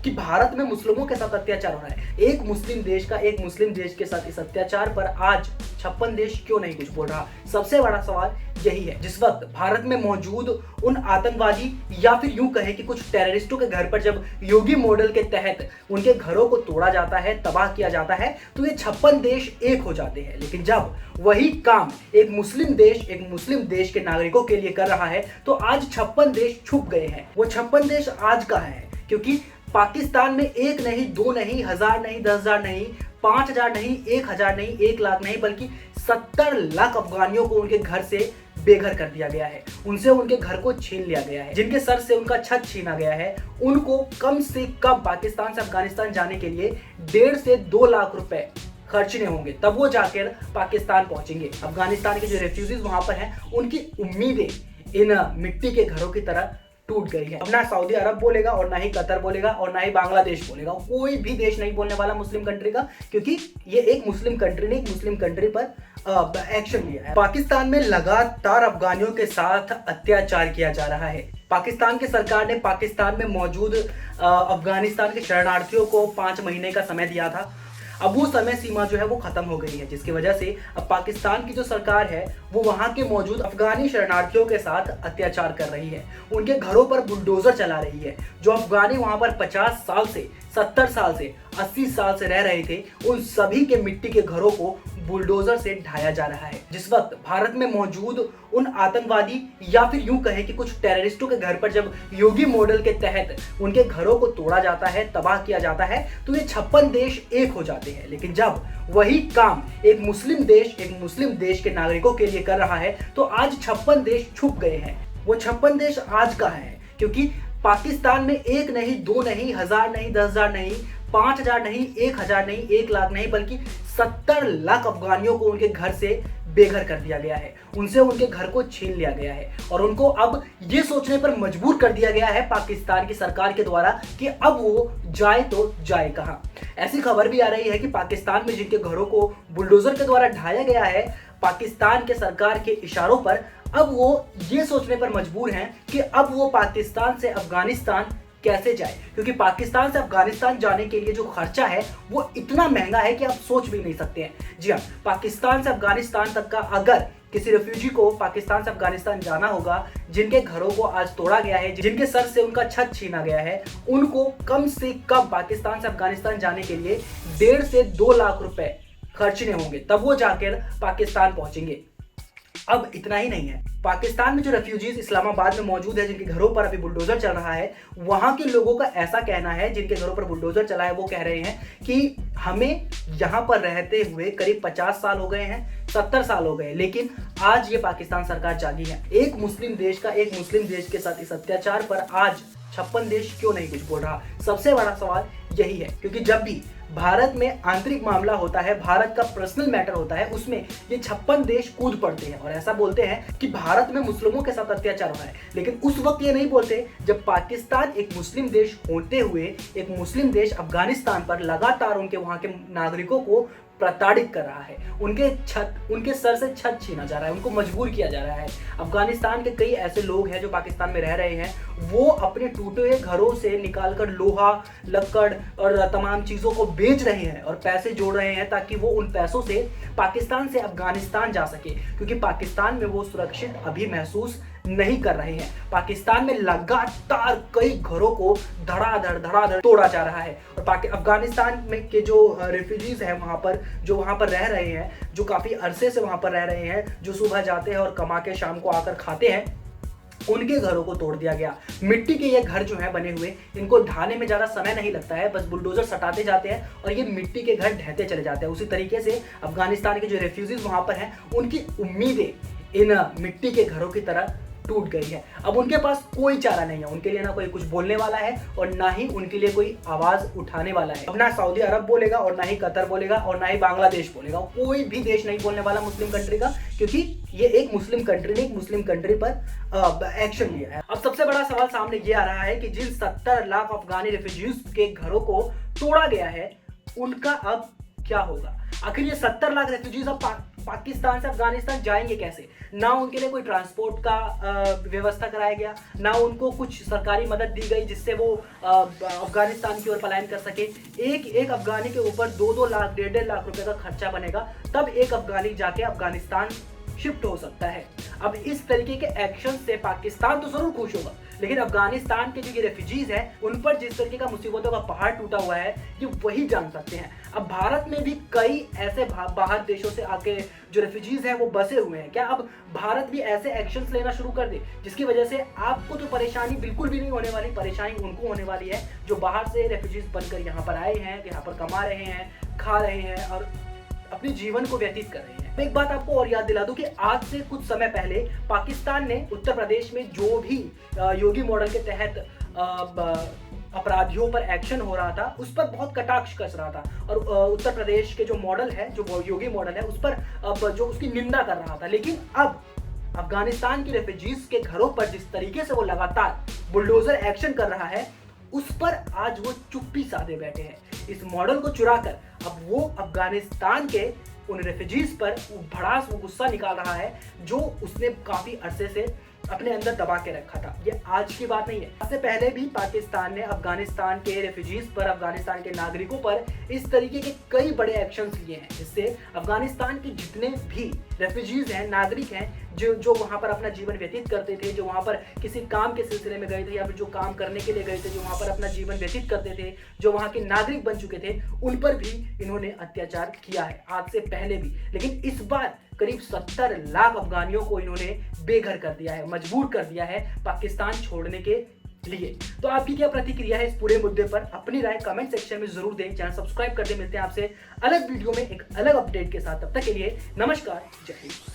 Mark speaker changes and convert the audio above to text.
Speaker 1: कि भारत में मुस्लिमों के साथ अत्याचार हो रहा है। एक मुस्लिम देश के साथ इस अत्याचार पर आज 56 देश क्यों नहीं कुछ बोल रहा। सबसे बड़ा सवाल यही है। जिस वक्त भारत में मौजूद उन आतंकवादी या फिर यूं कहे कि कुछ टेररिस्टों के घर पर जब योगी मॉडल के तहत उनके घरों को तोड़ा जाता है, तबाह किया जाता है, तो ये 56 देश एक हो जाते हैं। लेकिन जब वही काम एक मुस्लिम देश के नागरिकों के लिए कर रहा है तो आज 56 देश छुप गए हैं। वो 56 देश आज कहाँ है? क्योंकि पाकिस्तान में एक नहीं, दो नहीं, 1000 नहीं, 10,000 नहीं, 5,000 नहीं, 1,000 नहीं, 1 लाख नहीं, बल्कि 70 लाख अफगानियों को उनके घर से बेघर कर दिया गया है। उनसे उनके घर को छीन लिया गया है। जिनके सर से उनका छत छीना गया है, उनको कम से कम पाकिस्तान से अफगानिस्तान जाने के लिए 1.5 से 2 लाख रुपए खर्चने होंगे, तब वो जाकर पाकिस्तान पहुंचेंगे। अफगानिस्तान के जो रेफ्यूजीज वहां पर हैं, उनकी उम्मीदें इन मिट्टी के घरों की तरह टूट गई है। अब ना सऊदी अरब बोलेगा और ना ही कतर बोलेगा और ना ही बांग्लादेश बोलेगा। कोई भी देश नहीं बोलने वाला मुस्लिम कंट्री का, क्योंकि ये एक मुस्लिम कंट्री ने एक मुस्लिम कंट्री पर एक्शन लिया है। पाकिस्तान में लगातार अफगानियों के साथ अत्याचार किया जा रहा है। पाकिस्तान की सरकार ने पाकिस्तान में मौजूद अफगानिस्तान के शरणार्थियों को 5 महीने का समय दिया था। अब वो समय सीमा जो है वो खत्म हो गई है, जिसकी वजह से अब पाकिस्तान की जो सरकार है वो वहां के मौजूद अफगानी शरणार्थियों के साथ अत्याचार कर रही है। उनके घरों पर बुलडोजर चला रही है। जो अफगानी वहां पर 50 साल से, 70 साल से, 80 साल से रह रहे थे, उन सभी के मिट्टी के घरों को बुलडोजर से ढाया जा रहा है। जिस वक्त भारत में मौजूद उन आतंकवादी या फिर यूं कहे कि कुछ टेररिस्टों के घर पर जब योगी मॉडल के तहत उनके घरों को तोड़ा जाता है, तबाह किया जाता है, तो ये 56 देश एक हो जाते हैं। लेकिन जब वही काम एक मुस्लिम देश के नागरिकों के लिए कर रहा है तो आज 56 देश छुप गए हैं। वो 56 देश आज कहाँ है? क्योंकि पाकिस्तान में एक नहीं, दो नहीं, 1000 नहीं, 10,000 नहीं, 5,000 नहीं, 1,000 नहीं, 1 लाख नहीं, बल्कि 70 लाख अफगानियों को उनके घर से बेघर कर दिया गया है। उनसे उनके घर को छीन लिया गया है और उनको अब ये सोचने पर मजबूर कर दिया गया है पाकिस्तान की सरकार के द्वारा कि अब वो जाए तो जाए कहां। ऐसी खबर भी आ रही है कि पाकिस्तान में जिनके घरों को बुलडोजर के द्वारा ढाया गया है, पाकिस्तान के सरकार के इशारों पर अब वो ये सोचने पर मजबूर हैं कि अब वो पाकिस्तान से अफगानिस्तान कैसे जाए, क्योंकि पाकिस्तान से अफगानिस्तान जाने के लिए जो खर्चा है वो इतना महंगा है कि आप सोच भी नहीं सकते हैं। जी हाँ, पाकिस्तान से अफगानिस्तान तक का अगर किसी रेफ्यूजी को पाकिस्तान से अफगानिस्तान जाना होगा, जिनके घरों को आज तोड़ा गया है, जिनके सर से उनका छत छीना गया है, उनको कम से कम पाकिस्तान से अफगानिस्तान जाने के लिए 1.5 से 2 लाख रुपए खर्चने होंगे, तब वो जाकर पाकिस्तान पहुंचेंगे। अब इतना ही नहीं है, पाकिस्तान में जो रेफ्यूजीज इस्लामाबाद में मौजूद है, जिनके घरों पर अभी बुलडोजर चल रहा है, वहां के लोगों का ऐसा कहना है, जिनके घरों पर बुलडोजर चला है, वो कह रहे हैं कि हमें यहां पर रहते हुए करीब 50 साल हो गए हैं, 70 साल हो गए, लेकिन आज ये पाकिस्तान सरकार जागी है। एक मुस्लिम देश के साथ इस अत्याचार पर आज 56 देश क्यों नहीं कुछ बोल रहा। सबसे बड़ा सवाल यही है, क्योंकि जब भी भारत में आंतरिक मामला होता है, भारत का पर्सनल मैटर होता है, उसमें ये 56 देश कूद पड़ते हैं और ऐसा बोलते हैं कि भारत में मुस्लिमों के साथ अत्याचार हो रहा है। लेकिन उस वक्त ये नहीं बोलते जब पाकिस्तान एक मुस्लिम देश होते हुए एक मुस्लिम देश अफगानिस्तान पर लगातार उनके वहां के नागरिकों को प्रताड़ित कर रहा है, उनके सर से छत छीना जा रहा है, उनको मजबूर किया जा रहा है। अफगानिस्तान के कई ऐसे लोग हैं जो पाकिस्तान में रह रहे हैं, वो अपने टूटे हुए घरों से निकालकर लोहा, लक्कड़ और तमाम चीज़ों को बेच रहे हैं और पैसे जोड़ रहे हैं ताकि वो उन पैसों से पाकिस्तान से अफगानिस्तान जा सके, क्योंकि पाकिस्तान में वो सुरक्षित अभी महसूस नहीं कर रहे हैं। पाकिस्तान में लगातार कई घरों को धड़ाधड़ तोड़ा जा रहा है और अफगानिस्तान में के जो रेफ्यूजीज हैं जो वहां पर रह रहे हैं, जो काफी अरसे से वहां पर रह रहे हैं, जो सुबह जाते हैं और कमा के शाम को आकर खाते हैं, उनके घरों को तोड़ दिया गया। मिट्टी के ये घर जो है बने हुए, इनको ढाने में ज्यादा समय नहीं लगता है, बस बुलडोजर सटाते जाते हैं और ये मिट्टी के घर ढहते चले जाते हैं। उसी तरीके से अफगानिस्तान के जो रेफ्यूजीज वहां पर हैं, उनकी उम्मीदें इन मिट्टी के घरों की तरह टूट गई है। अब उनके पास कोई चारा नहीं है, उनके लिए ना कोई कुछ बोलने वाला है और ना ही उनके लिए कोई आवाज उठाने वाला है। अब ना सऊदी अरब बोलेगा और ना ही कतर बोलेगा और ना ही बांग्लादेश बोलेगा। कोई भी देश नहीं बोलने वाला मुस्लिम कंट्री का, क्योंकि ये एक मुस्लिम कंट्री ने एक मुस्लिम कंट्री पर एक्शन लिया है। अब सबसे बड़ा सवाल सामने ये आ रहा है कि जिन 70 लाख अफगानी रेफ्यूजीज के घरों को तोड़ा गया है, उनका अब क्या होगा। आखिर ये 70 लाख रेफ्यूजीज अब पाकिस्तान से अफगानिस्तान जाएंगे कैसे? ना उनके लिए कोई ट्रांसपोर्ट का व्यवस्था कराया गया, ना उनको कुछ सरकारी मदद दी गई जिससे वो अफगानिस्तान की ओर पलायन कर सके। एक एक अफगानी के ऊपर 2-2 लाख 1.5 लाख रुपए का खर्चा बनेगा, तब एक अफगानी जाके अफगानिस्तान शिफ्ट हो सकता है। अब इस तरीके के एक्शन से पाकिस्तान तो जरूर खुश होगा, लेकिन अफगानिस्तान के जो ये रेफ्यूजीज हैं उन पर जिस तरीके का मुसीबतों का पहाड़ टूटा हुआ है ये वही जान सकते हैं। अब भारत में भी कई ऐसे बाहर देशों से आके जो रेफ्यूजीज हैं वो बसे हुए हैं। क्या अब भारत भी ऐसे एक्शंस लेना शुरू कर दे जिसकी वजह से आपको तो परेशानी बिल्कुल भी नहीं होने वाली, परेशानी उनको होने वाली है जो बाहर से रेफ्यूजीज बनकर यहाँ पर आए हैं, यहाँ पर कमा रहे हैं, खा रहे हैं और अपने जीवन को व्यतीत कर रहे हैं। मैं एक बात आपको और याद दिला दूं कि आज से कुछ समय पहले पाकिस्तान ने उत्तर प्रदेश में जो भी योगी मॉडल के तहत अपराधियों पर एक्शन हो रहा था उस पर बहुत कटाक्ष कस रहा था और उत्तर प्रदेश के जो मॉडल है, जो योगी मॉडल है, उस पर जो उसकी निंदा कर रहा था। लेकिन अब अफगानिस्तान की रेफ्यूजीज के घरों पर जिस तरीके से वो लगातार बुलडोजर एक्शन कर रहा है उस पर आज वो चुप्पी साधे बैठे हैं। इस मॉडल को चुराकर अब वो अफगानिस्तान के उन रेफ्यूजीज पर भड़ास वो गुस्सा निकाल रहा है जो उसने काफी अरसे से अपने अंदर दबा के रखा था। ये आज की बात नहीं है, इससे पहले भी पाकिस्तान ने अफगानिस्तान के रेफ्यूजीज पर, अफगानिस्तान के नागरिकों पर इस तरीके के कई बड़े एक्शंस लिए हैं जिससे अफगानिस्तान के जितने भी रेफ्यूजीज हैं, नागरिक हैं, जो वहाँ पर अपना जीवन व्यतीत करते थे, जो वहाँ पर किसी काम के सिलसिले में गए थे या फिर जो काम करने के लिए गए थे, जो वहाँ पर अपना जीवन व्यतीत करते थे, जो वहाँ के नागरिक बन चुके थे, उन पर भी इन्होंने अत्याचार किया है आज से पहले भी। लेकिन इस बार करीब 70 लाख अफगानियों को इन्होंने बेघर कर दिया है, मजबूर कर दिया है पाकिस्तान छोड़ने के लिए। तो आपकी क्या प्रतिक्रिया है इस पूरे मुद्दे पर? अपनी राय कमेंट सेक्शन में जरूर दें। चैनल सब्सक्राइब कर दें। मिलते हैं आपसे अलग वीडियो में एक अलग अपडेट के साथ। तब तक के लिए नमस्कार, जय हिंद।